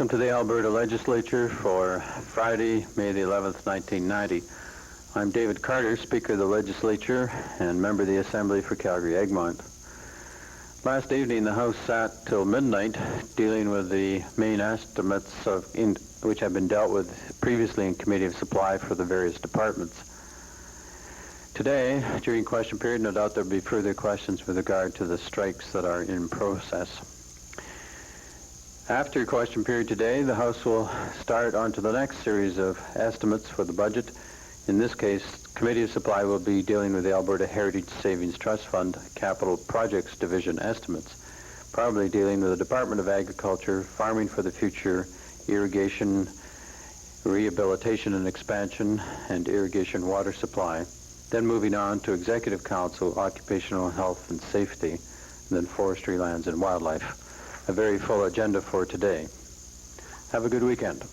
Welcome to the Alberta Legislature for Friday, May the 11th, 1990. I'm David Carter, Speaker of the Legislature and member of the Assembly for Calgary-Egmont. Last evening, the House sat till midnight dealing with the main estimates which have been dealt with previously in Committee of Supply for the various departments. Today, during question period, no doubt there will be further questions with regard to the strikes that are in process. After question period today, the House will start on to the next series of estimates for the budget. In this case, Committee of Supply will be dealing with the Alberta Heritage Savings Trust Fund Capital Projects Division estimates, probably dealing with the Department of Agriculture, Farming for the Future, Irrigation, Rehabilitation and Expansion, and Irrigation Water Supply. Then moving on to Executive Council, Occupational Health and Safety, and then Forestry, Lands and Wildlife. A very full agenda for today. Have a good weekend.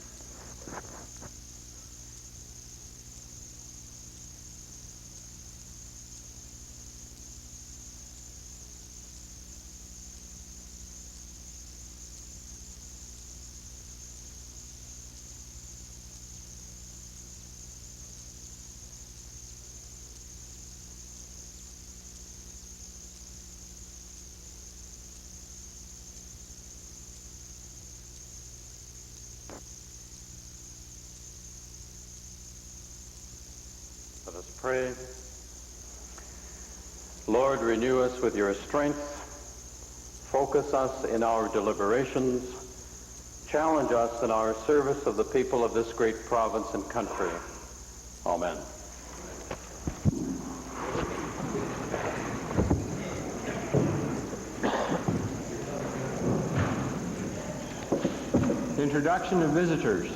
Let us pray. Lord, renew us with your strength. Focus us in our deliberations. Challenge us in our service of the people of this great province and country. Amen. Introduction of visitors.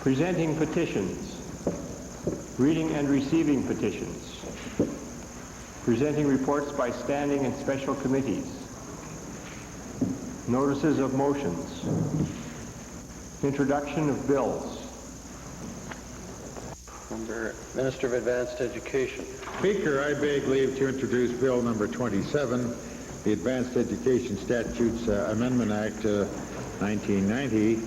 Presenting petitions. Reading and receiving petitions. Presenting reports by standing and special committees. Notices of motions. Introduction of bills. Minister of Advanced Education. Speaker, I beg leave to introduce Bill number 27, the Advanced Education Statutes Amendment Act 1990.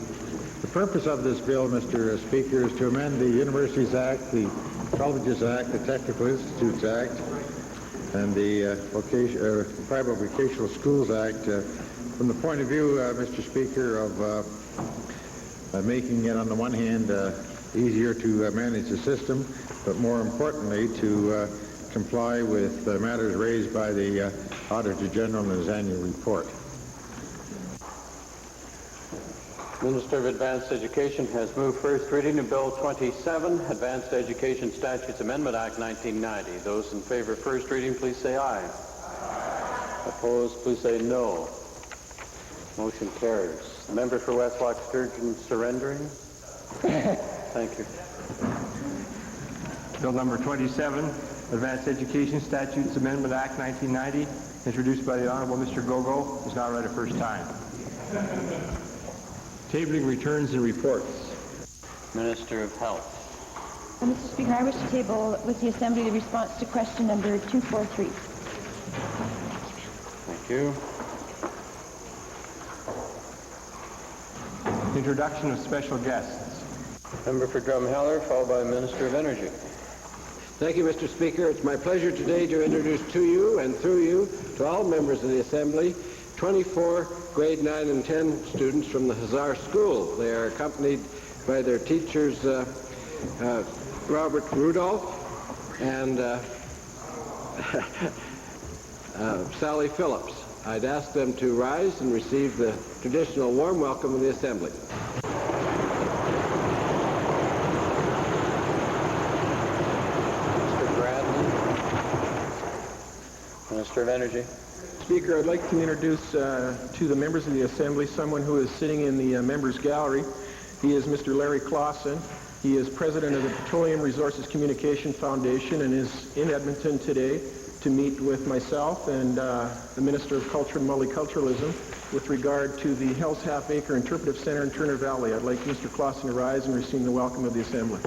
The purpose of this bill, Mr. Speaker, is to amend the Universities Act, the Colleges Act, the Technical Institutes Act, and the Private Vocational Schools Act from the point of view, Mr. Speaker, of making it, on the one hand, easier to manage the system, but more importantly, to comply with matters raised by the Auditor General in his annual report. Minister of Advanced Education has moved first reading of Bill 27, Advanced Education Statutes Amendment Act 1990. Those in favor of first reading, please say aye. Aye. Opposed, please say no. Motion carries. The member for West Loch Sturgeon surrendering. Thank you. Bill number 27, Advanced Education Statutes Amendment Act 1990, introduced by the Honorable Mr. Gogo, is now read a first time. Tabling returns and reports. Minister of Health. Mr. Speaker, I wish to table with the Assembly the response to question number 243. Thank you. Introduction of special guests. Member for Drumheller, followed by Minister of Energy. Thank you, Mr. Speaker. It's my pleasure today to introduce to you and through you to all members of the Assembly 24 grade 9 and 10 students from the Hazar School. They are accompanied by their teachers, Robert Rudolph and Sally Phillips. I'd ask them to rise and receive the traditional warm welcome of the Assembly. Mr. Bradley. Minister of Energy. Speaker, I'd like to introduce to the members of the Assembly someone who is sitting in the members' gallery. He is Mr. Larry Clausen. He is president of the Petroleum Resources Communication Foundation and is in Edmonton today to meet with myself and the Minister of Culture and Multiculturalism with regard to the Hell's Half Acre Interpretive Center in Turner Valley. I'd like Mr. Clausen to rise and receive the welcome of the Assembly.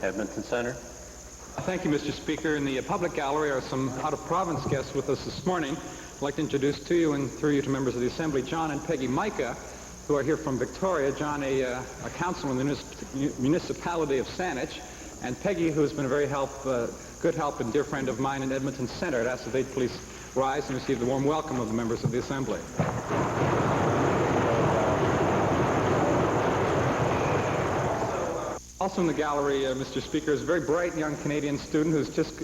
Edmonton Center. Thank you, Mr. Speaker. In the public gallery are some out-of-province guests with us this morning. I'd like to introduce to you and through you to members of the Assembly, John and Peggy Micah, who are here from Victoria. John, a council in the municipality of Saanich, and Peggy, who has been a very good help and dear friend of mine in Edmonton Centre. I'd ask that they please rise and receive the warm welcome of the members of the Assembly. Also in the gallery, Mr. Speaker, is a very bright young Canadian student who's just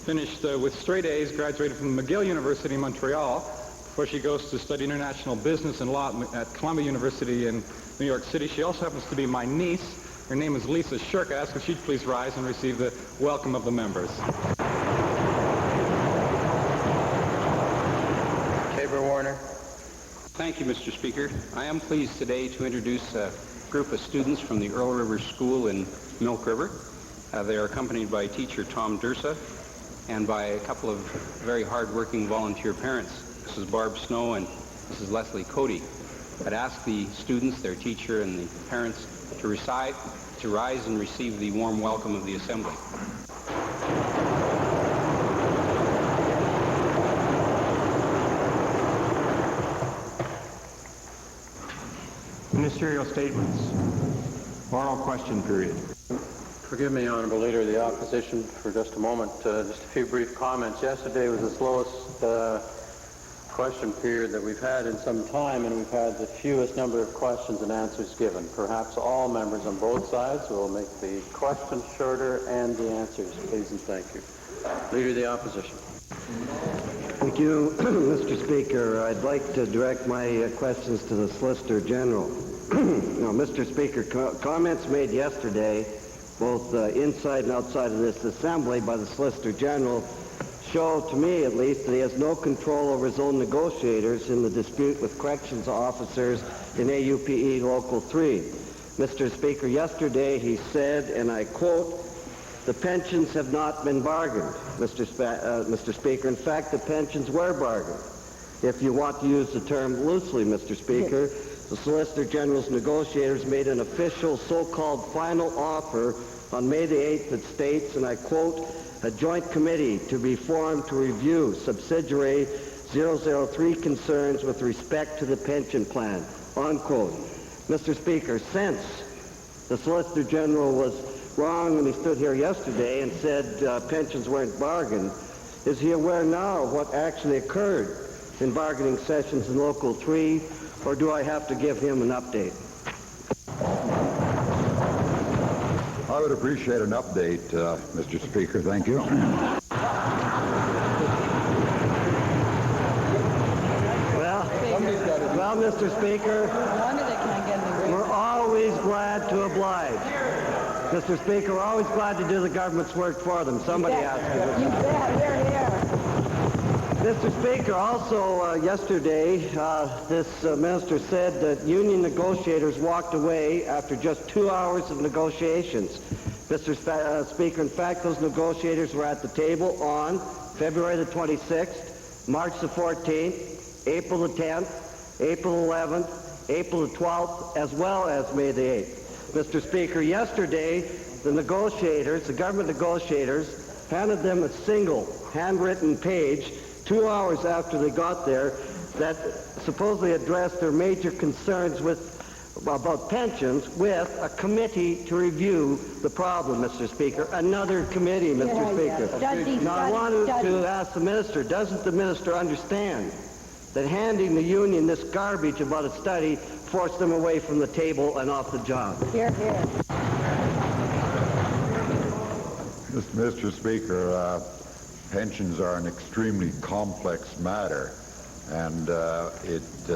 finished with straight A's, graduated from McGill University in Montreal, before she goes to study international business and law at Columbia University in New York City. She also happens to be my niece. Her name is Lisa Shirk. I ask if she'd please rise and receive the welcome of the members. Tabor Warner. Thank you, Mr. Speaker. I am pleased today to introduce a group of students from the Earl River School in Milk River. They are accompanied by teacher Tom Dursa and by a couple of very hard-working volunteer parents, Mrs. Barb Snow and Mrs. Leslie Cody. I'd ask the students, their teacher, and the parents to rise and receive the warm welcome of the Assembly. Ministerial statements. Oral question period. Forgive me, Honourable Leader of the Opposition, for just a moment. Just a few brief comments. Yesterday was the slowest question period that we've had in some time, and we've had the fewest number of questions and answers given. Perhaps all members on both sides will make the questions shorter and the answers. Please and thank you. Leader of the Opposition. Thank you, Mr. Speaker. I'd like to direct my questions to the Solicitor General. Now, Mr. Speaker, comments made yesterday, both inside and outside of this Assembly by the Solicitor General, show, to me at least, that he has no control over his own negotiators in the dispute with corrections officers in AUPE Local 3. Mr. Speaker, yesterday he said, and I quote, "The pensions have not been bargained, Mr. Speaker. In fact, the pensions were bargained. If you want to use the term loosely, Mr. Speaker, the Solicitor General's negotiators made an official so-called final offer on May the 8th that states, and I quote, a joint committee to be formed to review subsidiary 003 concerns with respect to the pension plan, unquote." Mr. Speaker, since the Solicitor General was wrong when he stood here yesterday and said pensions weren't bargained, is he aware now of what actually occurred in bargaining sessions in Local 3, or do I have to give him an update? I would appreciate an update, Mr. Speaker. Thank you. Well, Mr. Speaker, we're always glad to oblige. Mr. Speaker, we're always glad to do the government's work for them. Somebody asked us. You bet. Here. Mr. Speaker, also yesterday, this minister said that union negotiators walked away after just 2 hours of negotiations. Mr. Speaker, in fact, those negotiators were at the table on February the 26th, March the 14th, April the 10th, April 11th, April the 12th, as well as May the 8th. Mr. Speaker, yesterday, the government negotiators, handed them a single handwritten page 2 hours after they got there that supposedly addressed their major concerns about pensions with a committee to review the problem, Mr. Speaker. Another committee, Mr. Speaker. Now, I want to ask the minister, doesn't the minister understand that handing the union this garbage about a study forced them away from the table and off the job? Here. Mr. Speaker, pensions are an extremely complex matter, and it's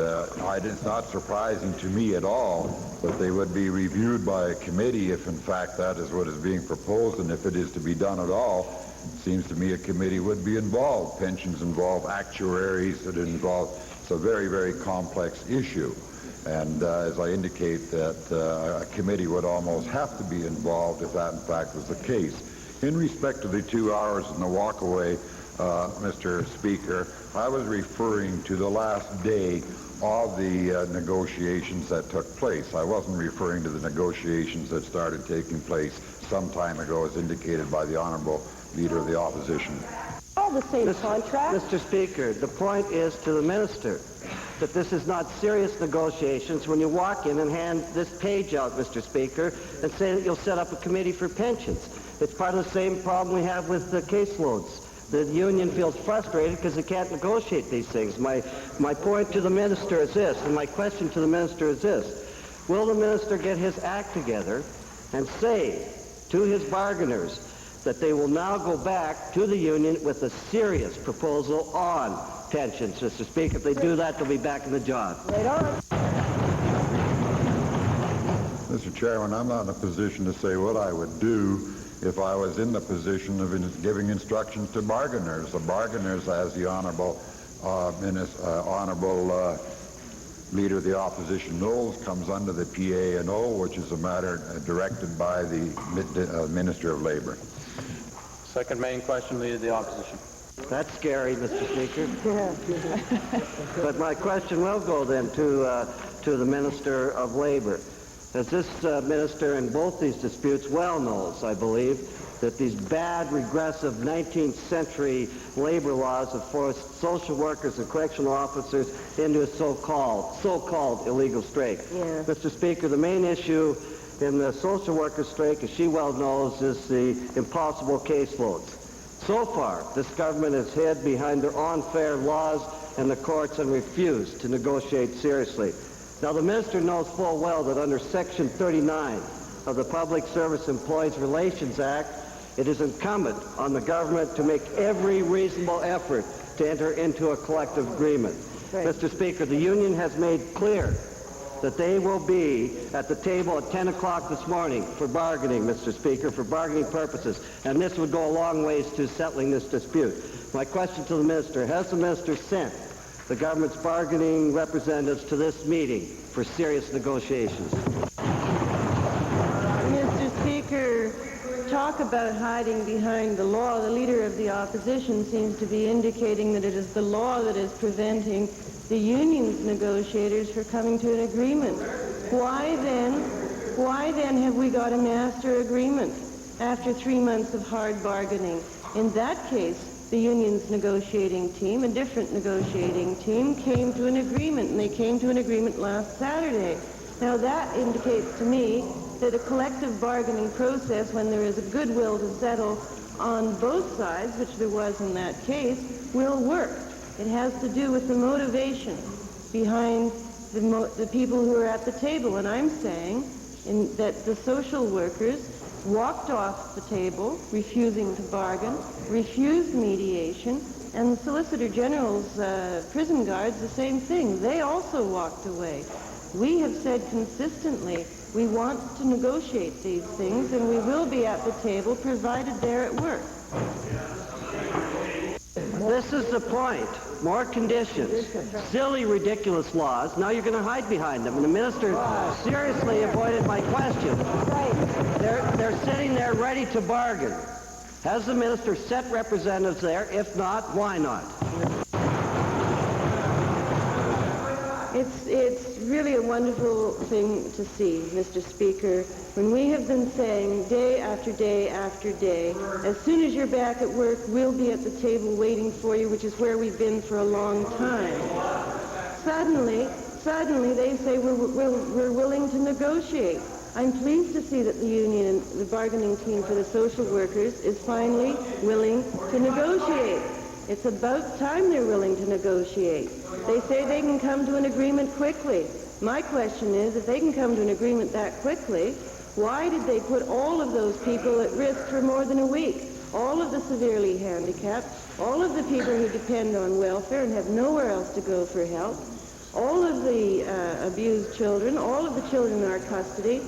not surprising to me at all that they would be reviewed by a committee if in fact that is what is being proposed, and if it is to be done at all, it seems to me a committee would be involved. Pensions involve actuaries, it involves, it's a very, very complex issue. And as I indicate, that a committee would almost have to be involved if that in fact was the case. In respect to the 2 hours and the walkaway, Mr. Speaker, I was referring to the last day of the negotiations that took place. I wasn't referring to the negotiations that started taking place some time ago, as indicated by the Honourable Leader of the Opposition. All the same contract. Mr. Speaker, the point is to the minister that this is not serious negotiations when you walk in and hand this page out, Mr. Speaker, and say that you'll set up a committee for pensions. It's part of the same problem we have with the caseloads. The union feels frustrated because they can't negotiate these things. My point to the minister is this, and my question to the minister is this. Will the minister get his act together and say to his bargainers that they will now go back to the union with a serious proposal on pensions, Mr. Speaker? If they do that, they'll be back in the job. Right on. Mr. Chairman, I'm not in a position to say what I would do if I was in the position of giving instructions to bargainers. The bargainers, as the Honourable Leader of the Opposition knows, comes under the PA&O, which is a matter directed by the Minister of Labour. Second main question, Leader of the Opposition. That's scary, Mr. Speaker. But my question will go then to the Minister of Labour. As this minister in both these disputes well knows, I believe, that these bad, regressive 19th century labor laws have forced social workers and correctional officers into a so-called illegal strike. Yeah. Mr. Speaker, the main issue in the social workers' strike, as she well knows, is the impossible caseloads. So far, this government has hid behind their unfair laws and the courts and refused to negotiate seriously. Now, the minister knows full well that under Section 39 of the Public Service Employees Relations Act, it is incumbent on the government to make every reasonable effort to enter into a collective agreement. Right. Mr. Speaker, the union has made clear that they will be at the table at 10 o'clock this morning for bargaining, Mr. Speaker, for bargaining purposes, and this would go a long ways to settling this dispute. My question to the minister, has the minister sent the government's bargaining representatives to this meeting for serious negotiations? Mr. Speaker, talk about hiding behind the law. The Leader of the Opposition seems to be indicating that it is the law that is preventing the union's negotiators from coming to an agreement. Why then have we got a master agreement after 3 months of hard bargaining? In that case, the union's negotiating team, a different negotiating team, came to an agreement, and they came to an agreement last Saturday. Now that indicates to me that a collective bargaining process, when there is a goodwill to settle on both sides, which there was in that case, will work. It has to do with the motivation behind the people who are at the table. And I'm saying that the social workers walked off the table, refusing to bargain, refused mediation, and the Solicitor General's prison guards, the same thing. They also walked away. We have said consistently we want to negotiate these things, and we will be at the table provided they're at work. This is the point. More conditions. Silly, ridiculous laws. Now you're going to hide behind them. And the minister seriously avoided my question. They're sitting there ready to bargain. Has the minister set representatives there? If not, why not? It's really a wonderful thing to see, Mr. Speaker, when we have been saying day after day after day, as soon as you're back at work, we'll be at the table waiting for you, which is where we've been for a long time. Suddenly they say we're willing to negotiate. I'm pleased to see that the union, the bargaining team for the social workers, is finally willing to negotiate. It's about time they're willing to negotiate. They say they can come to an agreement quickly. My question is, if they can come to an agreement that quickly, why did they put all of those people at risk for more than a week? All of the severely handicapped, all of the people who depend on welfare and have nowhere else to go for help, all of the abused children, all of the children in our custody.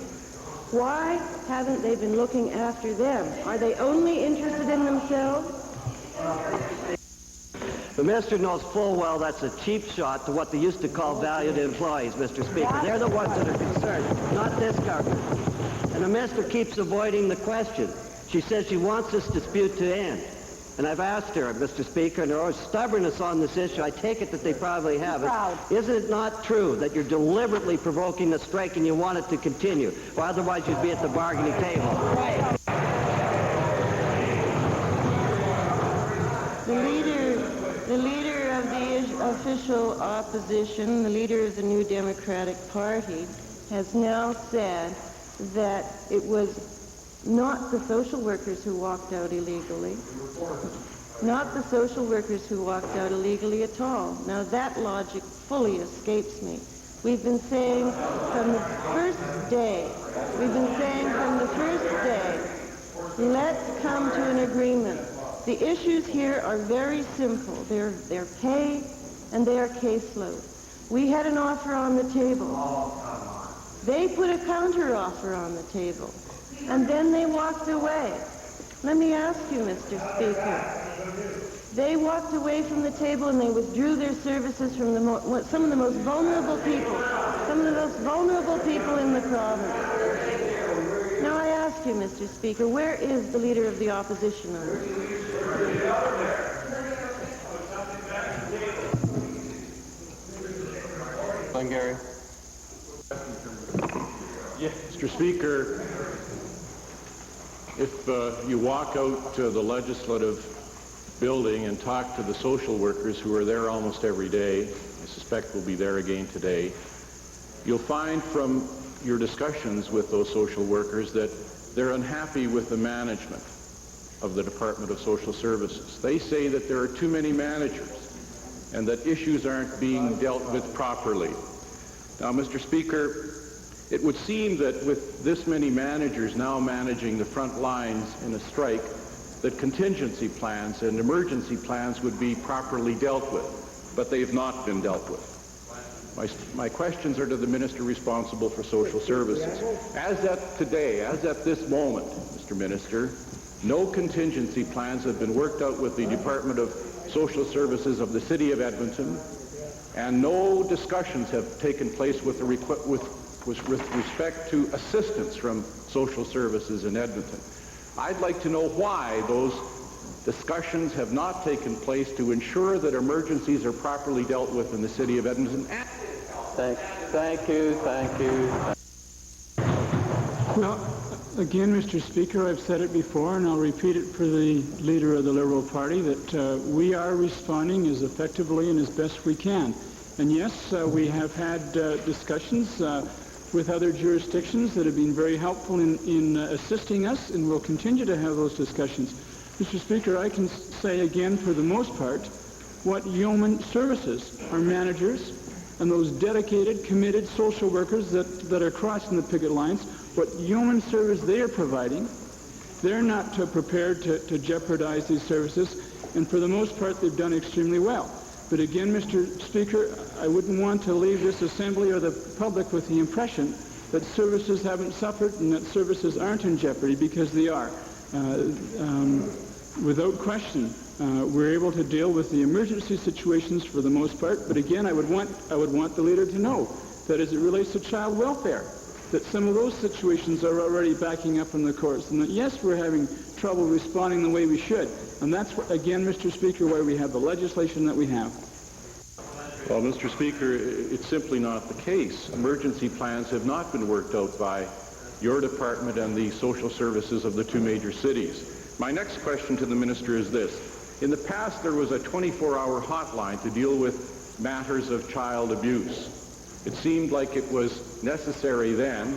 Why haven't they been looking after them? Are they only interested in themselves? The minister knows full well that's a cheap shot to what they used to call valued employees, Mr. Speaker. They're the ones that are concerned, not this government. And the minister keeps avoiding the question. She says she wants this dispute to end. And I've asked her, Mr. Speaker, and there is stubbornness on this issue. I take it that they probably have it. Isn't it not true that you're deliberately provoking the strike and you want it to continue? Well, otherwise you'd be at the bargaining table. Right. The leader of the official opposition, the leader of the New Democratic Party, has now said that it was not the social workers who walked out illegally. Not the social workers who walked out illegally at all. Now that logic fully escapes me. We've been saying from the first day, let's come to an agreement. The issues here are very simple. They're pay and their caseload. We had an offer on the table. They put a counter offer on the table, and then they walked away. Let me ask you, Mr. Speaker. They walked away from the table and they withdrew their services from some of the most vulnerable people, in the province. Now I ask you, Mr. Speaker, where is the leader of the opposition on this? Glengarry. Mr. Speaker, if you walk out to the legislative building and talk to the social workers who are there almost every day, I suspect we'll be there again today, you'll find from your discussions with those social workers that they're unhappy with the management of the Department of Social Services. They say that there are too many managers and that issues aren't being dealt with properly. Now, Mr. Speaker, it would seem that with this many managers now managing the front lines in a strike, that contingency plans and emergency plans would be properly dealt with, but they've not been dealt with. My questions are to the Minister responsible for social services. As at today, as at this moment, Mr. Minister, no contingency plans have been worked out with the Department of Social Services of the City of Edmonton, and no discussions have taken place with respect to assistance from social services in Edmonton. I'd like to know why those discussions have not taken place to ensure that emergencies are properly dealt with in the City of Edmonton. Thank you. Well, again, Mr. Speaker, I've said it before, and I'll repeat it for the leader of the Liberal Party, that we are responding as effectively and as best we can. And yes, we have had discussions with other jurisdictions that have been very helpful in assisting us, and we'll continue to have those discussions. Mr. Speaker, I can say again, for the most part, what yeoman services, our managers, and those dedicated, committed social workers that are crossing the picket lines, what yeoman service they are providing, they're not prepared to jeopardize these services, and for the most part, they've done extremely well. But again, Mr. Speaker, I wouldn't want to leave this Assembly or the public with the impression that services haven't suffered and that services aren't in jeopardy, because they are. Without question, we're able to deal with the emergency situations for the most part, but again, I would want the leader to know that as it relates to child welfare, that some of those situations are already backing up in the courts, and that yes, we're having trouble responding the way we should. And that's, again, Mr. Speaker, why we have the legislation that we have. Well, Mr. Speaker, it's simply not the case. Emergency plans have not been worked out by your department and the social services of the two major cities. My next question to the Minister is this. In the past, there was a 24-hour hotline to deal with matters of child abuse. It seemed like it was necessary then,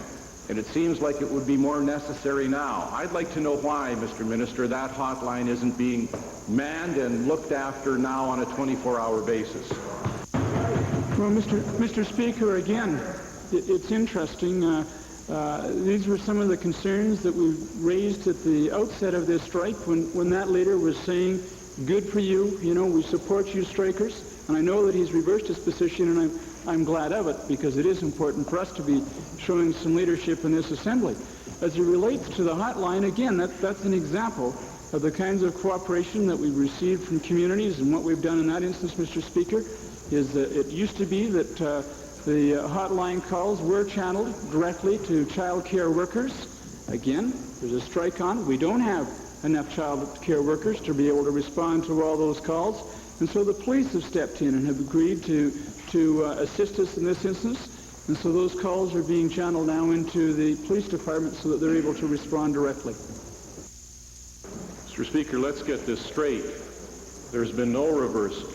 and it seems like it would be more necessary now. I'd like to know why, Mr. Minister, that hotline isn't being manned and looked after now on a 24-hour basis. Well, Mr. Speaker, again, it's interesting. These were some of the concerns that we raised at the outset of this strike when that leader was saying, good for you, we support you strikers. And I know that he's reversed his position, and I'm glad of it, because it is important for us to be showing some leadership in this Assembly. As it relates to the hotline, again, that's an example of the kinds of cooperation that we've received from communities, and what we've done in that instance, Mr. Speaker, is that it used to be that the hotline calls were channeled directly to child care workers. Again, there's a strike on. We don't have enough child care workers to be able to respond to all those calls. And so the police have stepped in and have agreed to assist us in this instance. And so those calls are being channeled now into the police department so that they're able to respond directly. Mr. Speaker, let's get this straight. There's been no reversal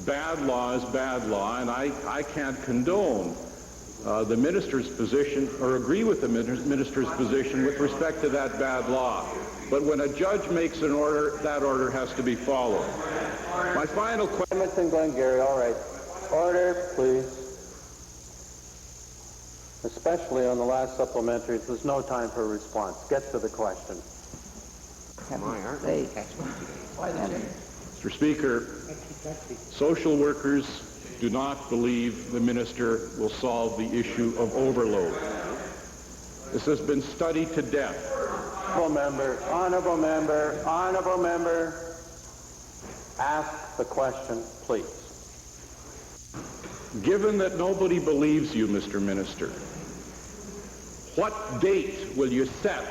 bad law is bad law, and I can't condone the minister's position or agree with the minister's position with respect to that bad law. But when a judge makes an order, that order has to be followed. My final question... Edmonton Glengarry, all right. Order, please. Especially on the last supplementary, there's no time for a response. Get to the question. Mr. Speaker, social workers do not believe the minister will solve the issue of overload. This has been studied to death. Honorable member, honorable member, honorable member. Ask the question, please. Given that nobody believes you, Mr. Minister, what date will you set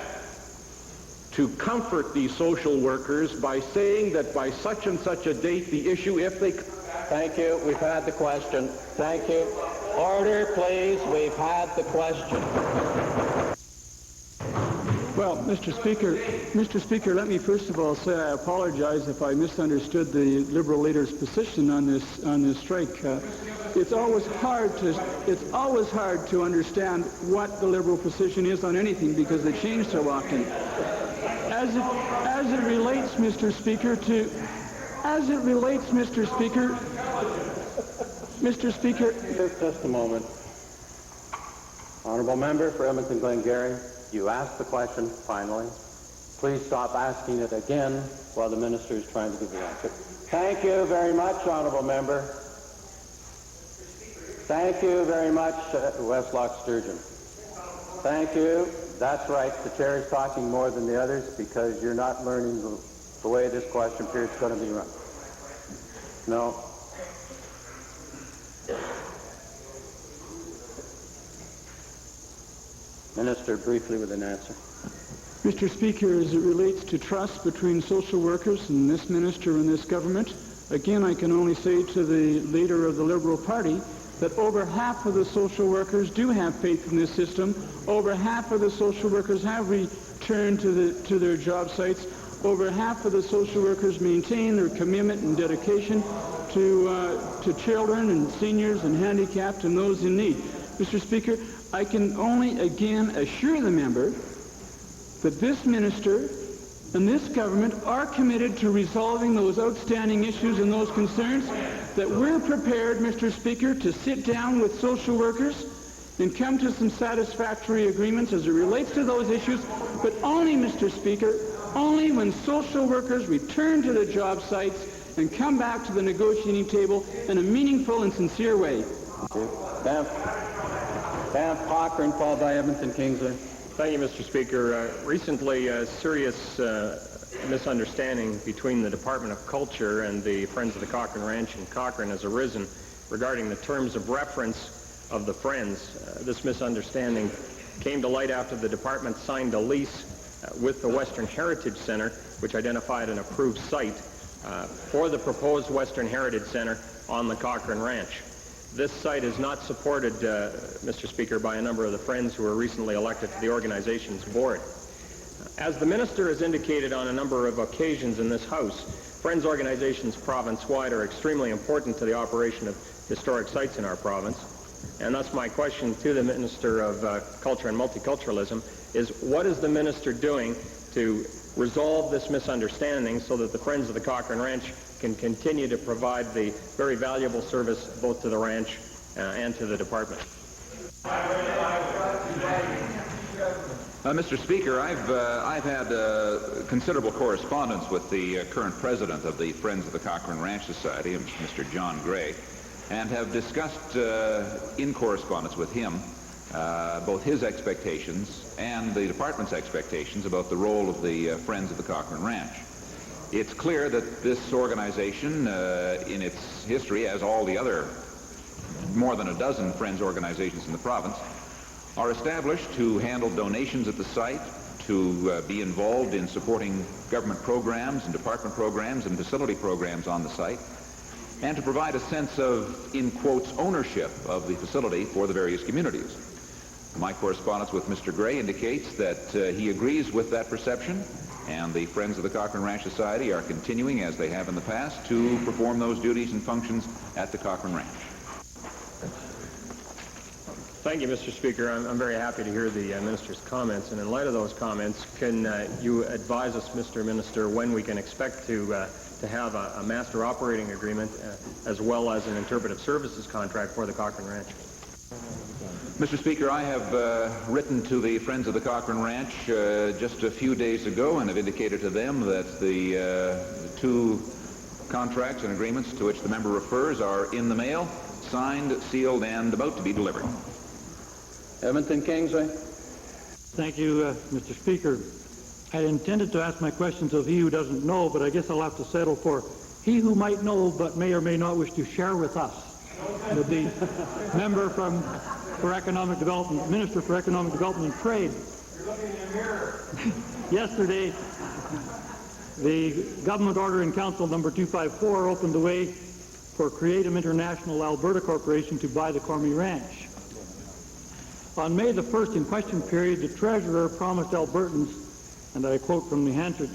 to comfort these social workers by saying that by such and such a date the issue, if they... Thank you. We've had the question. Thank you. Order, please. We've had the question. Well, Mr. Speaker, let me first of all say I apologize if I misunderstood the Liberal leader's position on this strike. It's always hard to understand what the Liberal position is on anything because they change so often. As it relates, Mr. Speaker, Just a moment. Honorable member for Edmonton Glengarry, you asked the question finally. Please stop asking it again while the minister is trying to give the answer. Thank you very much, honorable member. Thank you very much, Westlock Sturgeon. Thank you. That's right. The chair is talking more than the others because you're not learning the way this question period is going to be run. No. Minister, briefly with an answer. Mr. Speaker, as it relates to trust between social workers and this minister and this government, again, I can only say to the leader of the Liberal Party that over half of the social workers do have faith in this system. Over half of the social workers have returned to their job sites. Over half of the social workers maintain their commitment and dedication to children and seniors and handicapped and those in need. Mr. Speaker, I can only again assure the member that this minister and this government are committed to resolving those outstanding issues and those concerns, that we're prepared, Mr. Speaker, to sit down with social workers and come to some satisfactory agreements as it relates to those issues, but only, Mr. Speaker, only when social workers return to the job sites and come back to the negotiating table in a meaningful and sincere way. Banff Cochrane, followed by Edmonton Kingsley. Thank you, Mr. Speaker. Recently, a serious misunderstanding between the Department of Culture and the Friends of the Cochrane Ranch in Cochrane has arisen regarding the terms of reference of the Friends. This misunderstanding came to light after the department signed a lease with the Western Heritage Center, which identified an approved site for the proposed Western Heritage Center on the Cochrane Ranch. This site is not supported, Mr. Speaker, by a number of the Friends who were recently elected to the organization's board. As the minister has indicated on a number of occasions in this House, Friends organizations province-wide are extremely important to the operation of historic sites in our province. And thus my question to the Minister of Culture and Multiculturalism is, what is the minister doing to resolve this misunderstanding so that the Friends of the Cochrane Ranch can continue to provide the very valuable service both to the ranch and to the department? Mr. Speaker, I've had considerable correspondence with the current president of the Friends of the Cochrane Ranch Society, Mr. John Gray, and have discussed in correspondence with him both his expectations and the department's expectations about the role of the Friends of the Cochrane Ranch. It's clear that this organization, in its history, as all the other more than a dozen Friends organizations in the province, are established to handle donations at the site, to be involved in supporting government programs and department programs and facility programs on the site, and to provide a sense of, in quotes, ownership of the facility for the various communities. My correspondence with Mr. Gray indicates that he agrees with that perception And the Friends of the Cochrane Ranch Society are continuing, as they have in the past, to perform those duties and functions at the Cochrane Ranch. Thank you, Mr. Speaker. I'm very happy to hear the Minister's comments. And in light of those comments, can you advise us, Mr. Minister, when we can expect to have a master operating agreement as well as an interpretive services contract for the Cochrane Ranch? Mr. Speaker, I have written to the Friends of the Cochrane Ranch just a few days ago and have indicated to them that the two contracts and agreements to which the member refers are in the mail, signed, sealed, and about to be delivered. Edmonton Kingsway. Thank you, Mr. Speaker. I had intended to ask my questions of he who doesn't know, but I guess I'll have to settle for he who might know but may or may not wish to share with us. The member for Economic Development, Minister for Economic Development and Trade. Yesterday, the Government Order in Council number 254 opened the way for Creative International Alberta Corporation to buy the Cormy Ranch. On May the 1st in question period, the Treasurer promised Albertans, and I quote from the answer,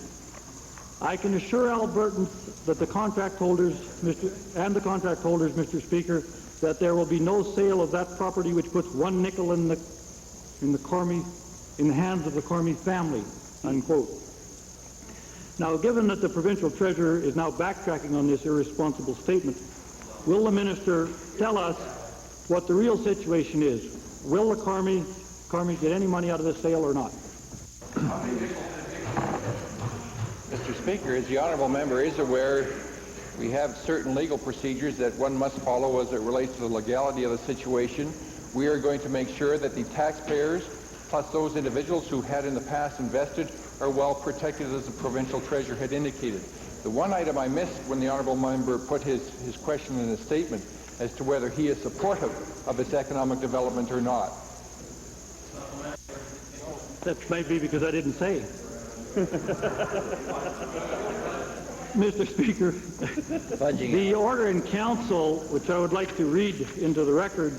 "I can assure Albertans that the contract holders, Mr. Speaker, that there will be no sale of that property which puts one nickel in the hands of the Cormy family," unquote. Now, given that the Provincial Treasurer is now backtracking on this irresponsible statement, will the Minister tell us what the real situation is? Will the Cormy get any money out of this sale or not? Mr. Speaker, as the honourable member is aware, we have certain legal procedures that one must follow as it relates to the legality of the situation. We are going to make sure that the taxpayers, plus those individuals who had in the past invested, are well protected, as the Provincial Treasurer had indicated. The one item I missed when the honourable member put his question in his statement as to whether he is supportive of its economic development or not. That might be because I didn't say. Mr. Speaker, the order in council, which I would like to read into the record,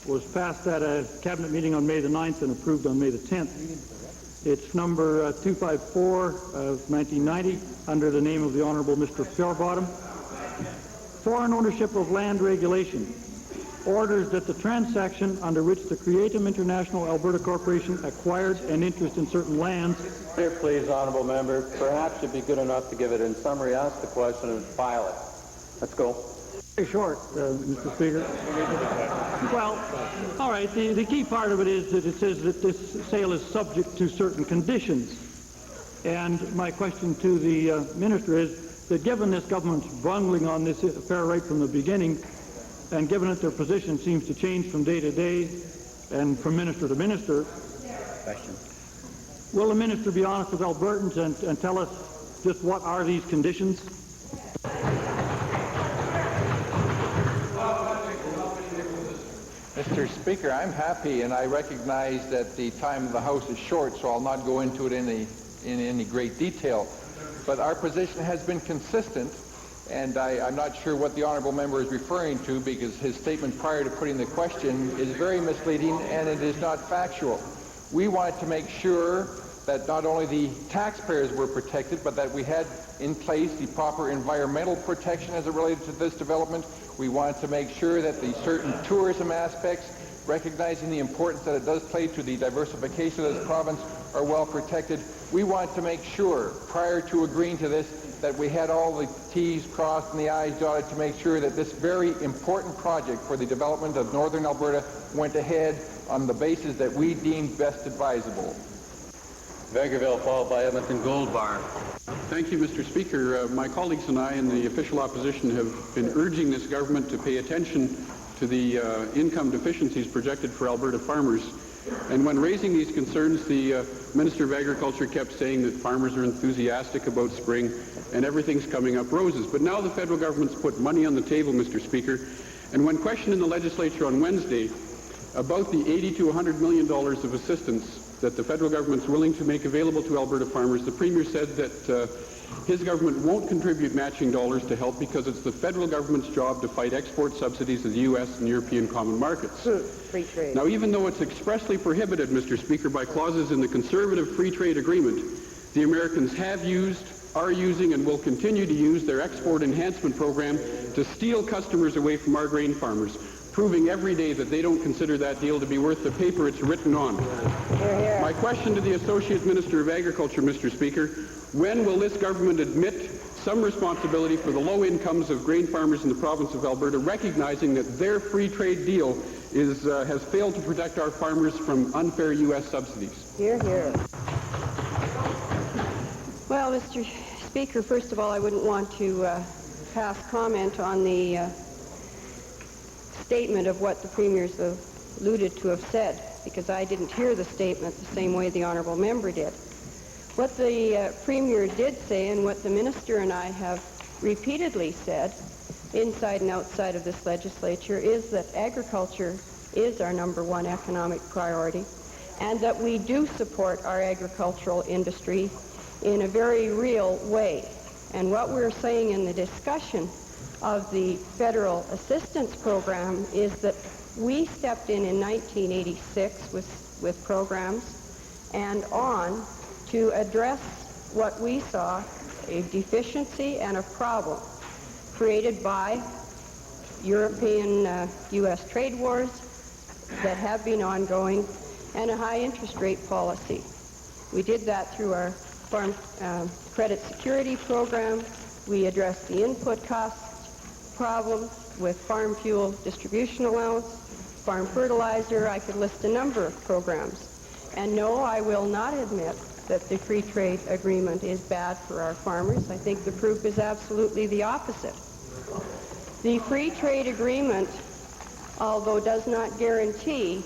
was passed at a cabinet meeting on May the 9th and approved on May the 10th. It's number 254 of 1990, under the name of the Honourable Mr. Fairbottom. Foreign ownership of land regulation orders that the transaction under which the Creative International Alberta Corporation acquired an interest in certain lands. Here, please, honourable member. Perhaps you'd be good enough to give it in summary, ask the question, and file it. Let's go. Very short, Mr. Speaker. Well, all right. The key part of it is that it says that this sale is subject to certain conditions. And my question to the minister is that given this government's bungling on this affair right from the beginning, and given that their position seems to change from day to day and from minister to minister, will the minister be honest with Albertans and tell us just what are these conditions? Mr. Speaker, I'm happy, and I recognize that the time of the House is short, so I'll not go into it in any great detail. But our position has been consistent, and I'm not sure what the honourable member is referring to, because his statement prior to putting the question is very misleading and it is not factual. We wanted to make sure that not only the taxpayers were protected, but that we had in place the proper environmental protection as it related to this development. We wanted to make sure that the certain tourism aspects, recognizing the importance that it does play to the diversification of this province, are well protected. We want to make sure, prior to agreeing to this, that we had all the T's crossed and the I's dotted to make sure that this very important project for the development of Northern Alberta went ahead on the basis that we deemed best advisable. Vegreville, followed by Edmonton Gold Bar. Thank you, Mr. Speaker. My colleagues and I in the official opposition have been urging this government to pay attention to the income deficiencies projected for Alberta farmers. And when raising these concerns, the Minister of Agriculture kept saying that farmers are enthusiastic about spring and everything's coming up roses. But now the federal government's put money on the table, Mr. Speaker, and when questioned in the legislature on Wednesday about the $80 to $100 million of assistance that the federal government's willing to make available to Alberta farmers, the Premier said that his government won't contribute matching dollars to help because it's the federal government's job to fight export subsidies to the U.S. and European common markets. Free trade. Now, even though it's expressly prohibited, Mr. Speaker, by clauses in the conservative free trade agreement, The Americans have used, are using, and will continue to use their export enhancement program to steal customers away from our grain farmers, proving every day that they don't consider that deal to be worth the paper it's written on. My question to the Associate Minister of Agriculture, Mr. Speaker, when will this government admit some responsibility for the low incomes of grain farmers in the province of Alberta, recognizing that their free trade deal has failed to protect our farmers from unfair U.S. subsidies? Hear, hear. Well, Mr. Speaker, first of all, I wouldn't want to pass comment on the statement of what the premiers alluded to have said, because I didn't hear the statement the same way the honourable member did. What the Premier did say, and what the Minister and I have repeatedly said, inside and outside of this legislature, is that agriculture is our #1 economic priority, and that we do support our agricultural industry in a very real way. And what we're saying in the discussion of the federal assistance program is that we stepped in 1986 with programs and on to address what we saw a deficiency and a problem created by European U.S. trade wars that have been ongoing and a high interest rate policy. We did that through our farm credit security program. We addressed the input cost problem with farm fuel distribution allowance, farm fertilizer. I could list a number of programs. And no, I will not admit that the free trade agreement is bad for our farmers. I think the proof is absolutely the opposite. The free trade agreement, although does not guarantee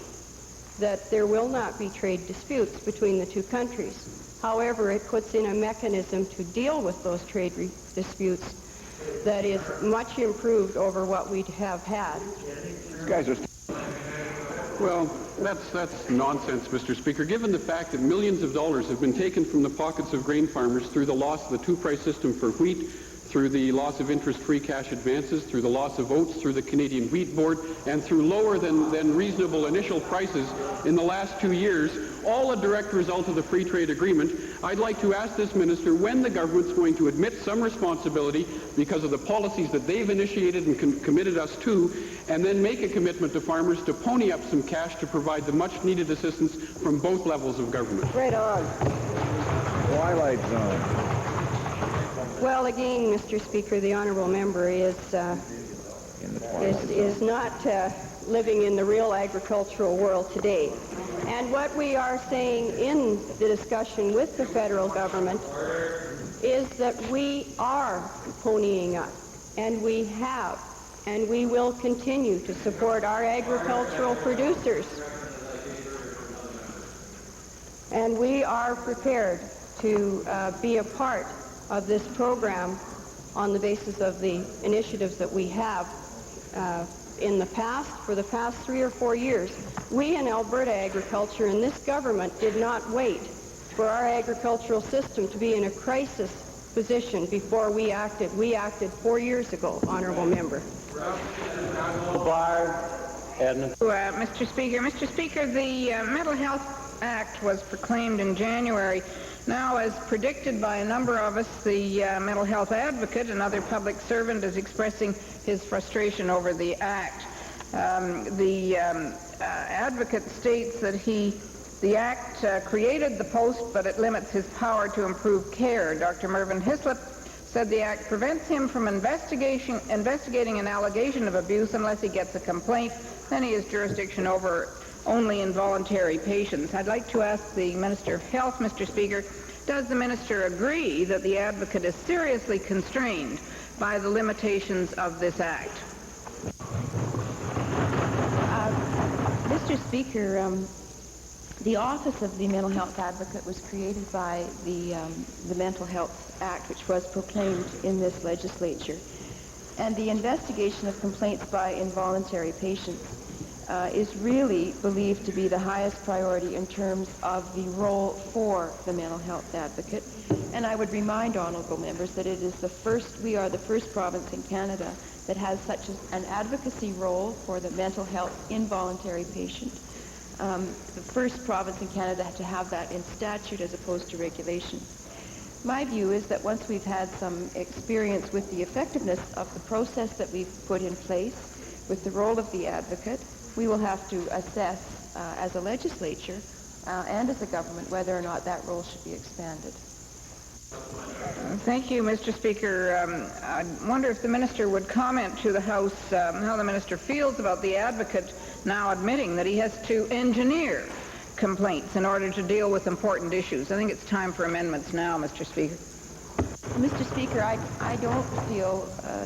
that there will not be trade disputes between the two countries, however, it puts in a mechanism to deal with those trade disputes that is much improved over what we have had. These guys are... Well, that's nonsense, Mr. Speaker. Given the fact that millions of dollars have been taken from the pockets of grain farmers through the loss of the two-price system for wheat, through the loss of interest-free cash advances, through the loss of oats, through the Canadian Wheat Board, and through lower than reasonable initial prices in the last 2 years, all a direct result of the free trade agreement, I'd like to ask this minister when the government's going to admit some responsibility because of the policies that they've initiated and committed us to, and then make a commitment to farmers to pony up some cash to provide the much-needed assistance from both levels of government. Right on. Twilight Zone. Well, again, Mr. Speaker, the honourable member is not living in the real agricultural world today. And what we are saying in the discussion with the federal government is that we are ponying up, and we have, and we will continue to support our agricultural producers. And we are prepared to be a part of this program on the basis of the initiatives that we have in the past, for the past 3 or 4 years. We in Alberta agriculture and this government did not wait for our agricultural system to be in a crisis position before we acted. We acted 4 years ago, honourable member. Mr. Speaker, the Mental Health Act was proclaimed in January. Now, as predicted by a number of us, the mental health advocate, another public servant, is expressing his frustration over the act. The advocate states that the act created the post, but it limits his power to improve care. Dr. Mervyn Hislop said the act prevents him from investigating an allegation of abuse unless he gets a complaint. Then he has jurisdiction over only involuntary patients. I'd like to ask the Minister of Health, Mr. Speaker, does the Minister agree that the advocate is seriously constrained by the limitations of this act? Mr. Speaker, the Office of the Mental Health Advocate was created by the Mental Health Act, which was proclaimed in this legislature. And the investigation of complaints by involuntary patients is really believed to be the highest priority in terms of the role for the mental health advocate. And I would remind honourable members that we are the first province in Canada that has such an advocacy role for the mental health involuntary patient. The first province in Canada to have that in statute as opposed to regulation. My view is that once we've had some experience with the effectiveness of the process that we've put in place, with the role of the advocate, we will have to assess as a legislature and as a government whether or not that role should be expanded. Thank you, Mr. Speaker. I wonder if the minister would comment to the House how the minister feels about the advocate now admitting that he has to engineer complaints in order to deal with important issues. I think it's time for amendments now, Mr. Speaker. Mr. Speaker, I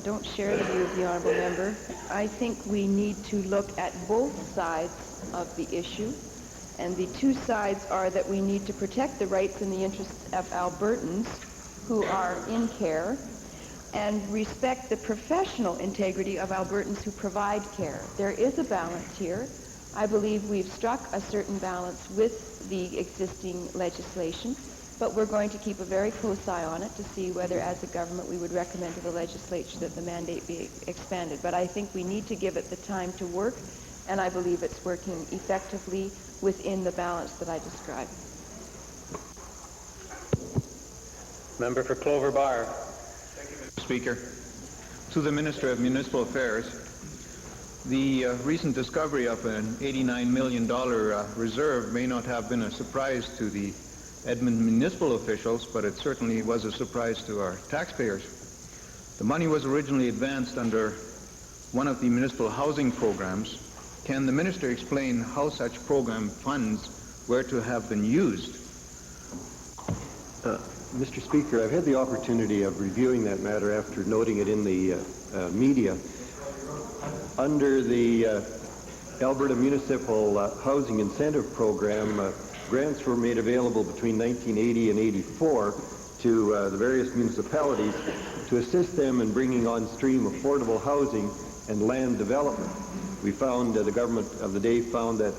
don't share the view of the honourable member. I think we need to look at both sides of the issue, and the two sides are that we need to protect the rights and the interests of Albertans who are in care and respect the professional integrity of Albertans who provide care. There is a balance here. I believe we've struck a certain balance with the existing legislation, but we're going to keep a very close eye on it to see whether, as a government, we would recommend to the legislature that the mandate be expanded. But I think we need to give it the time to work, and I believe it's working effectively within the balance that I described. Member for Clover Bar. Thank you, Mr. Speaker. To the Minister of Municipal Affairs, the recent discovery of an $89 million reserve may not have been a surprise to the Edmonton municipal officials, but it certainly was a surprise to our taxpayers. The money was originally advanced under one of the municipal housing programs. Can the minister explain how such program funds were to have been used? Mr. Speaker, I've had the opportunity of reviewing that matter after noting it in the media. Under the Alberta Municipal Housing Incentive Program, grants were made available between 1980 and 84 to the various municipalities to assist them in bringing on stream affordable housing and land development. We found, the government of the day found that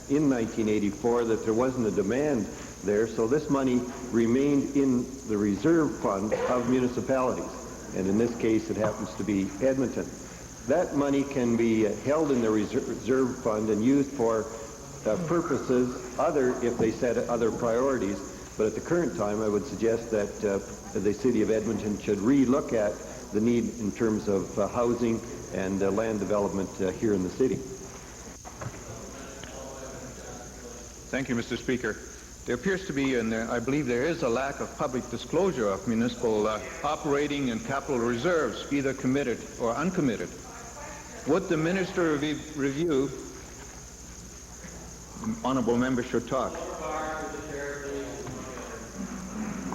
in 1984 that there wasn't a demand there, so this money remained in the reserve fund of municipalities, and in this case it happens to be Edmonton. That money can be held in the reserve fund and used for purposes if they set other priorities, but at the current time I would suggest that the City of Edmonton should re-look at the need in terms of housing and land development here in the city. Thank you, Mr. Speaker. There appears to be, and I believe there is, a lack of public disclosure of municipal operating and capital reserves, either committed or uncommitted. Would the minister review? The honourable member should talk.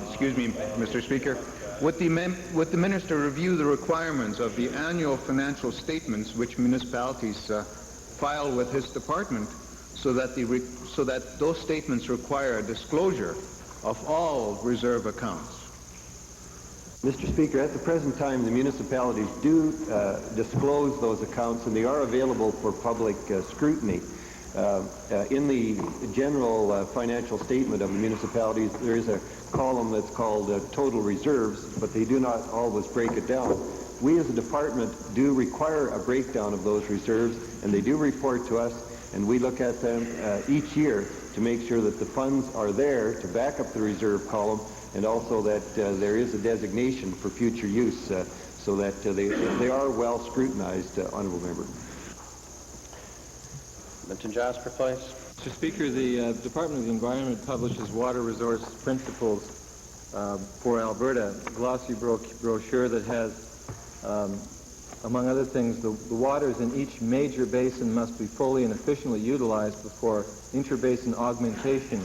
Excuse me, Mr. Speaker. Would the minister review the requirements of the annual financial statements which municipalities file with his department, so that those statements require a disclosure of all reserve accounts? Mr. Speaker, at the present time, the municipalities do disclose those accounts, and they are available for public scrutiny. In the general financial statement of the municipalities, there is a column that's called total reserves, but they do not always break it down. We as a department do require a breakdown of those reserves, and they do report to us, and we look at them each year to make sure that the funds are there to back up the reserve column, and also that there is a designation for future use, so that they are well scrutinized, Honourable Member. Mr. Jasper, please. Mr. Speaker, the Department of the Environment publishes water resource principles for Alberta, a glossy brochure that has, among other things, the waters in each major basin must be fully and efficiently utilized before interbasin augmentation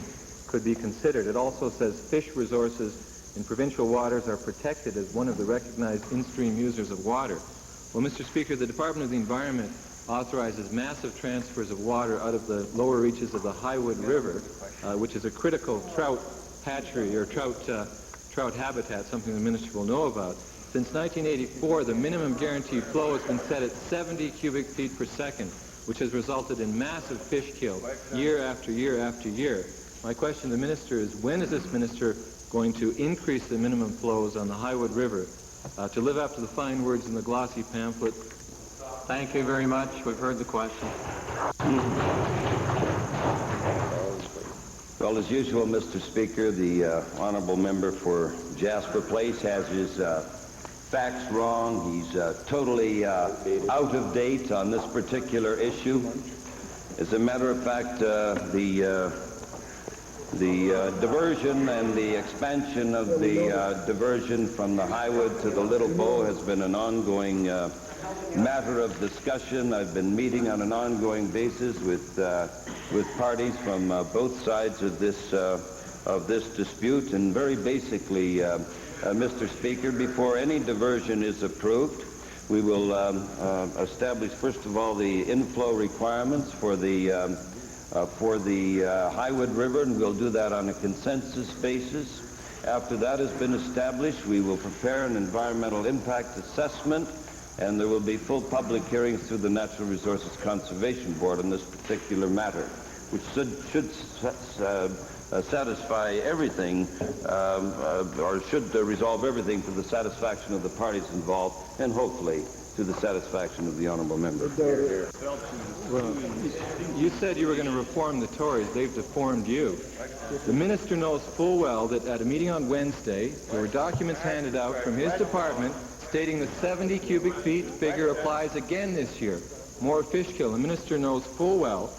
could be considered. It also says fish resources in provincial waters are protected as one of the recognized in-stream users of water. Well, Mr. Speaker, the Department of the Environment authorizes massive transfers of water out of the lower reaches of the Highwood River, which is a critical trout hatchery or trout habitat, something the minister will know about. Since 1984, the minimum guaranteed flow has been set at 70 cubic feet per second, which has resulted in massive fish kill year after year after year. My question to the minister is, when is this minister going to increase the minimum flows on the Highwood River to live up to the fine words in the glossy pamphlet? Thank you very much. We've heard the question. Well, Well, as usual, Mr. Speaker, the honorable member for Jasper Place has his facts wrong. He's totally out of date on this particular issue. As a matter of fact, the diversion and the expansion of the diversion from the Highwood to the Little Bow has been an ongoing matter of discussion. I've been meeting on an ongoing basis with parties from both sides of this dispute, and very basically, Mr. Speaker, before any diversion is approved, we will establish first of all the inflow requirements for the Highwood River, and we'll do that on a consensus basis. After that has been established, we will prepare an environmental impact assessment, and there will be full public hearings through the Natural Resources Conservation Board on this particular matter, which should satisfy everything, or should resolve everything to the satisfaction of the parties involved, and hopefully to the satisfaction of the honourable member. Well, you said you were going to reform the Tories. They've deformed you. The minister knows full well that at a meeting on Wednesday, there were documents handed out from his department stating the 70 cubic feet figure applies again this year. More fish kill. The minister knows full well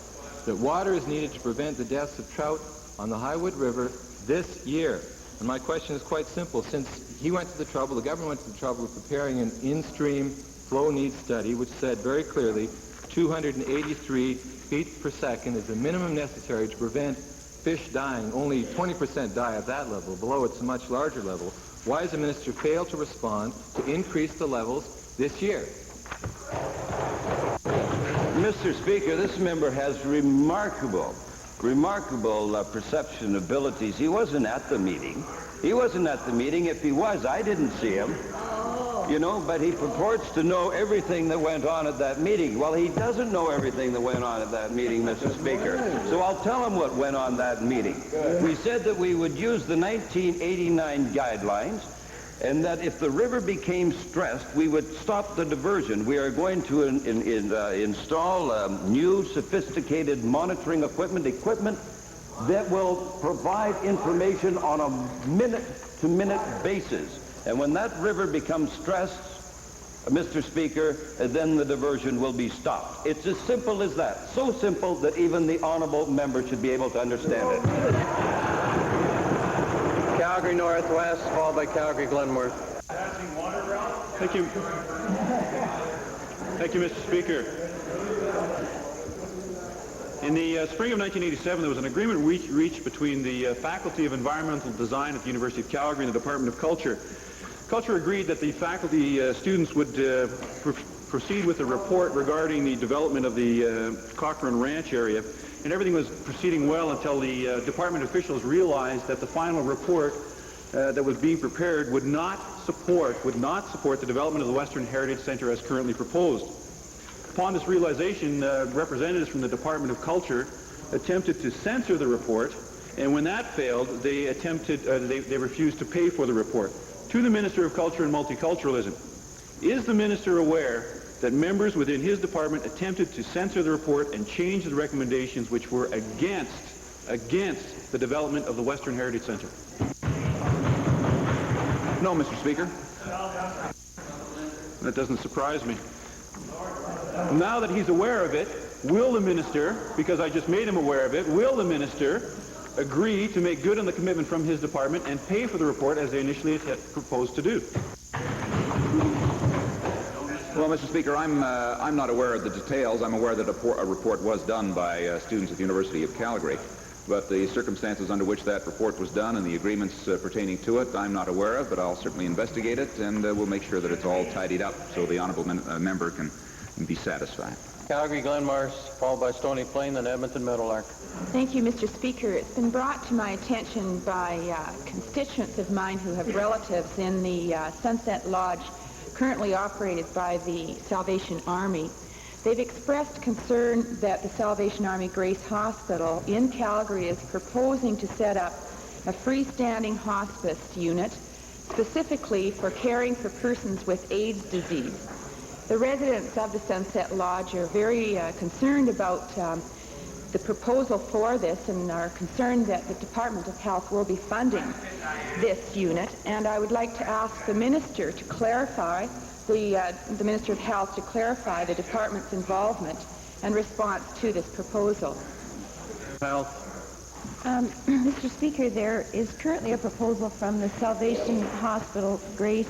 that water is needed to prevent the deaths of trout on the Highwood River this year. And my question is quite simple. Since he went to the trouble, the government went to the trouble of preparing an in-stream flow needs study, which said very clearly 283 feet per second is the minimum necessary to prevent fish dying. Only 20% die at that level. Below it's a much larger level. Why has the minister failed to respond to increase the levels this year? Mr. Speaker, this member has remarkable perception abilities. He wasn't at the meeting. If he was, I didn't see him. You know, but he purports to know everything that went on at that meeting. Well, he doesn't know everything that went on at that meeting, Mr. Speaker. So I'll tell him what went on that meeting. We said that we would use the 1989 guidelines, and that if the river became stressed, we would stop the diversion. We are going to install new sophisticated monitoring equipment that will provide information on a minute-to-minute basis. And when that river becomes stressed, Mr. Speaker, then the diversion will be stopped. It's as simple as that. So simple that even the honourable member should be able to understand it. Calgary Northwest, followed by Calgary Glenmore. Thank you. Thank you, Mr. Speaker. In the spring of 1987, there was an agreement reached between the Faculty of Environmental Design at the University of Calgary and the Department of Culture. Culture agreed that the faculty students would proceed with a report regarding the development of the Cochrane Ranch area, and everything was proceeding well until the department officials realized that the final report that was being prepared would not support the development of the Western Heritage Centre as currently proposed. Upon this realization, representatives from the Department of Culture attempted to censor the report, and when that failed, they refused to pay for the report. To the Minister of Culture and Multiculturalism, is the Minister aware that members within his department attempted to censor the report and change the recommendations which were against the development of the Western Heritage Centre? No, Mr. Speaker. That doesn't surprise me. Now that he's aware of it, will the minister, because I just made him aware of it, will the minister agree to make good on the commitment from his department and pay for the report as they initially proposed to do? Well, Mr. Speaker, I'm not aware of the details. I'm aware that a report was done by students at the University of Calgary. But the circumstances under which that report was done and the agreements pertaining to it, I'm not aware of, but I'll certainly investigate it, and we'll make sure that it's all tidied up so the honourable member can be satisfied. Calgary Glenmore, followed by Stony Plain, then Edmonton Meadowlark. Thank you, Mr. Speaker. It's been brought to my attention by constituents of mine who have relatives in the Sunset Lodge currently operated by the Salvation Army. They've expressed concern that the Salvation Army Grace Hospital in Calgary is proposing to set up a freestanding hospice unit specifically for caring for persons with AIDS disease. The residents of the Sunset Lodge are very concerned about the proposal for this and are concerned that the Department of Health will be funding this unit, and I would like to ask the Minister to clarify, the Minister of Health to clarify the Department's involvement and response to this proposal. Health. Mr. Speaker, there is currently a proposal from the Salvation Hospital Grace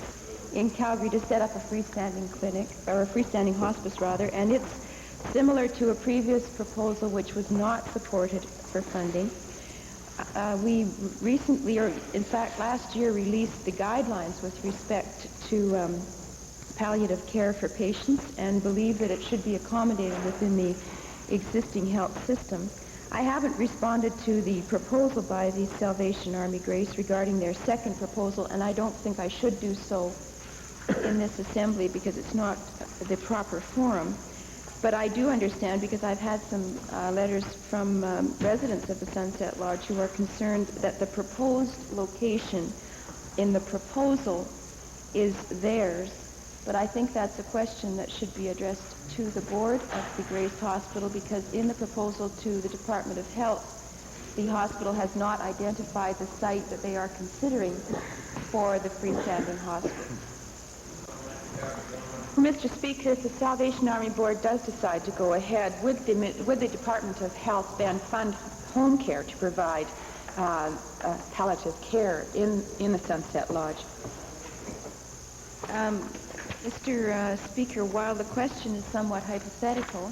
in Calgary to set up a freestanding clinic, or a freestanding hospice rather, and it's similar to a previous proposal which was not supported for funding. We recently, or in fact last year, released the guidelines with respect to palliative care for patients and believe that it should be accommodated within the existing health system. I haven't responded to the proposal by the Salvation Army Grace regarding their second proposal, and I don't think I should do so in this assembly because it's not the proper forum. But I do understand, because I've had some letters from residents of the Sunset Lodge who are concerned that the proposed location in the proposal is theirs. But I think that's a question that should be addressed to the board of the Grace Hospital, because in the proposal to the Department of Health, the hospital has not identified the site that they are considering for the freestanding hospital. Mr. Speaker, if the Salvation Army Board does decide to go ahead, would the Department of Health then fund home care to provide palliative care in the Sunset Lodge? Mr. Speaker, while the question is somewhat hypothetical,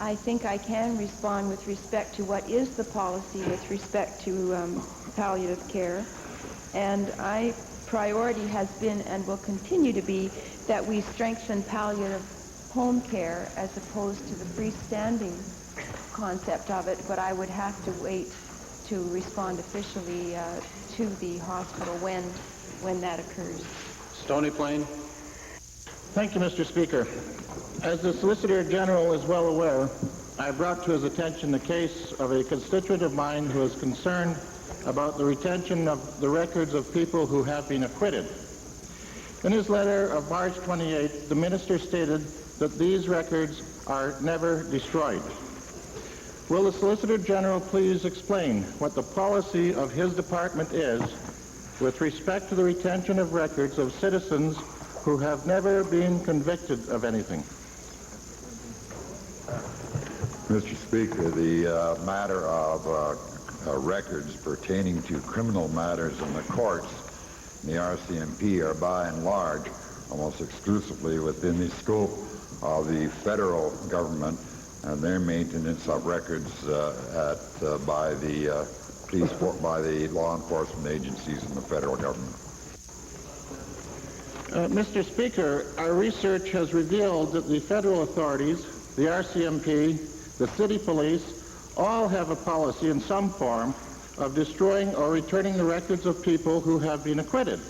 I think I can respond with respect to what is the policy with respect to palliative care. And priority has been and will continue to be that we strengthen palliative home care as opposed to the freestanding concept of it, but I would have to wait to respond officially to the hospital when that occurs. Stony Plain. Thank you, Mr. Speaker. As the Solicitor General is well aware, I brought to his attention the case of a constituent of mine who is concerned about the retention of the records of people who have been acquitted. In his letter of March 28th, the Minister stated that these records are never destroyed. Will the Solicitor General please explain what the policy of his department is with respect to the retention of records of citizens who have never been convicted of anything? Mr. Speaker, the matter of records pertaining to criminal matters in the courts and the RCMP are by and large almost exclusively within the scope of the federal government and their maintenance of records by the police, by the law enforcement agencies in the federal government. Mr. Speaker, our research has revealed that the federal authorities, the RCMP, the city police, all have a policy in some form of destroying or returning the records of people who have been acquitted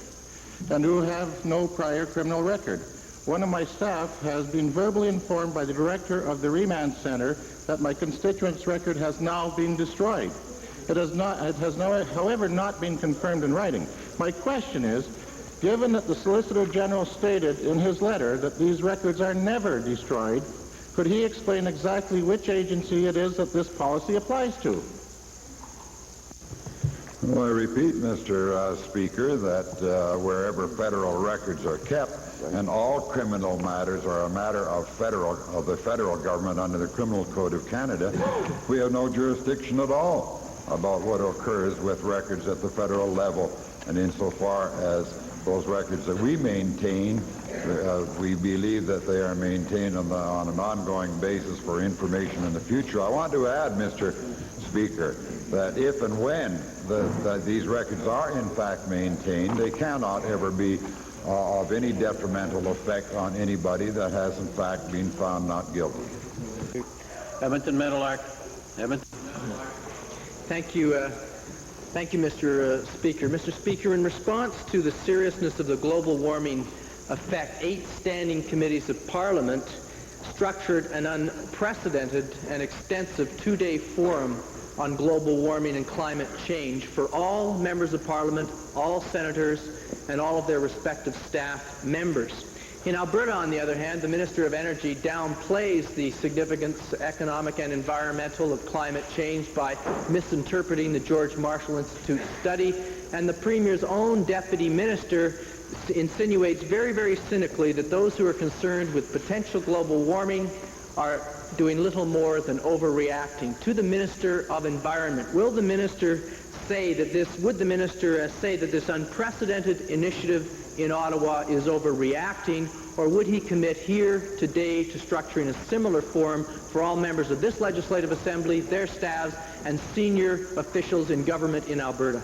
and who have no prior criminal record. One of my staff has been verbally informed by the director of the remand center that my constituent's record has now been destroyed. It has, however, not been confirmed in writing. My question is, given that the Solicitor General stated in his letter that these records are never destroyed, could he explain exactly which agency it is that this policy applies to? Well, I repeat, Mr. Speaker, that wherever federal records are kept, and all criminal matters are a matter of the federal government under the Criminal Code of Canada, we have no jurisdiction at all about what occurs with records at the federal level. And insofar as those records that we maintain, we believe that they are maintained on an ongoing basis for information in the future. I want to add, Mr. Speaker, that if and when these records are in fact maintained, they cannot ever be of any detrimental effect on anybody that has in fact been found not guilty. Edmonton Meadowlark. Edmonton. Thank you, Mr. Speaker. Mr. Speaker, in response to the seriousness of the global warming effect, 8 standing committees of Parliament structured an unprecedented and extensive 2-day forum on global warming and climate change for all members of Parliament, all senators, and all of their respective staff members. In Alberta, on the other hand, the Minister of Energy downplays the significance economic and environmental of climate change by misinterpreting the George Marshall Institute study, and the Premier's own Deputy Minister insinuates very, very cynically that those who are concerned with potential global warming are doing little more than overreacting. To the Minister of Environment, will the Minister say that would the Minister say that this unprecedented initiative in Ottawa is overreacting, or would he commit here today to structuring a similar forum for all members of this Legislative Assembly, their staffs, and senior officials in government in Alberta?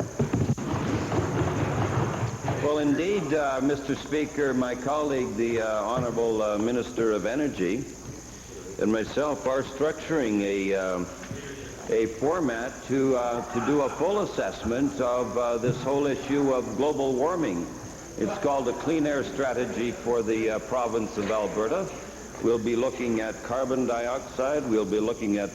Well, indeed, Mr. Speaker, my colleague, the Honourable Minister of Energy, and myself are structuring a format to do a full assessment of this whole issue of global warming. It's called a Clean Air Strategy for the province of Alberta. We'll be looking at carbon dioxide, we'll be looking at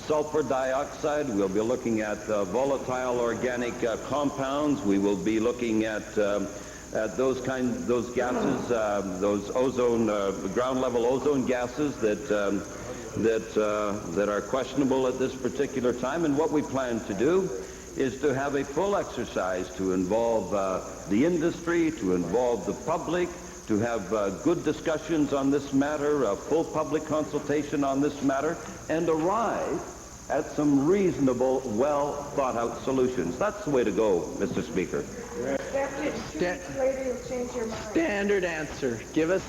sulfur dioxide, we'll be looking at volatile organic compounds, we will be looking at those gases, those ozone, ground level ozone gases that are questionable at this particular time. And what we plan to do is to have a full exercise to involve the industry, to involve the public, to have good discussions on this matter, a full public consultation on this matter, and arrive at some reasonable, well thought out solutions. That's the way to go, Mr. Speaker. Standard answer. Give us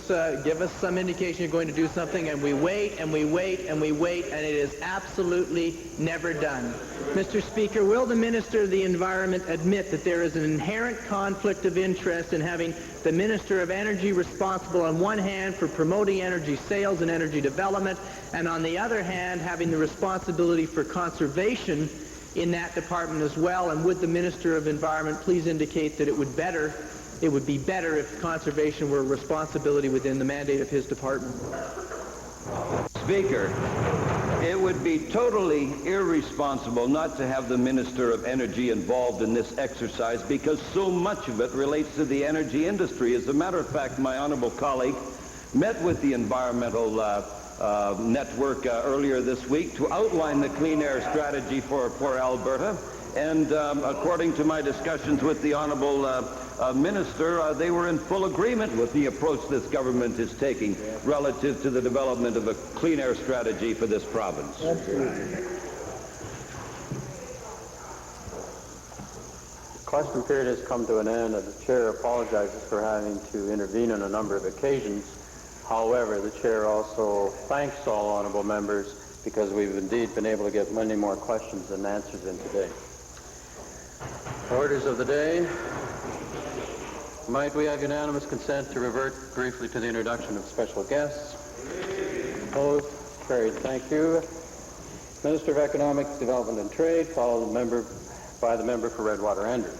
some indication you're going to do something, and we wait and we wait and we wait, and it is absolutely never done. Mr. Speaker, will the Minister of the Environment admit that there is an inherent conflict of interest in having the Minister of Energy responsible on one hand for promoting energy sales and energy development, and on the other hand having the responsibility for conservation in that department as well? And would the Minister of Environment please indicate that it would be better if conservation were a responsibility within the mandate of his department? Speaker, it would be totally irresponsible not to have the Minister of Energy involved in this exercise, because so much of it relates to the energy industry. As a matter of fact, my honourable colleague met with the environmental network earlier this week to outline the clean air strategy for Alberta. And according to my discussions with the Honourable Minister, they were in full agreement with the approach this government is taking relative to the development of a clean air strategy for this province. The question period has come to an end, and the Chair apologizes for having to intervene on a number of occasions. However, the Chair also thanks all honourable members because we've indeed been able to get many more questions and answers in today. Orders of the day. Might we have unanimous consent to revert briefly to the introduction of special guests? Opposed? Carried. Thank you. Minister of Economic Development and Trade, followed by the member for Redwater Andrew.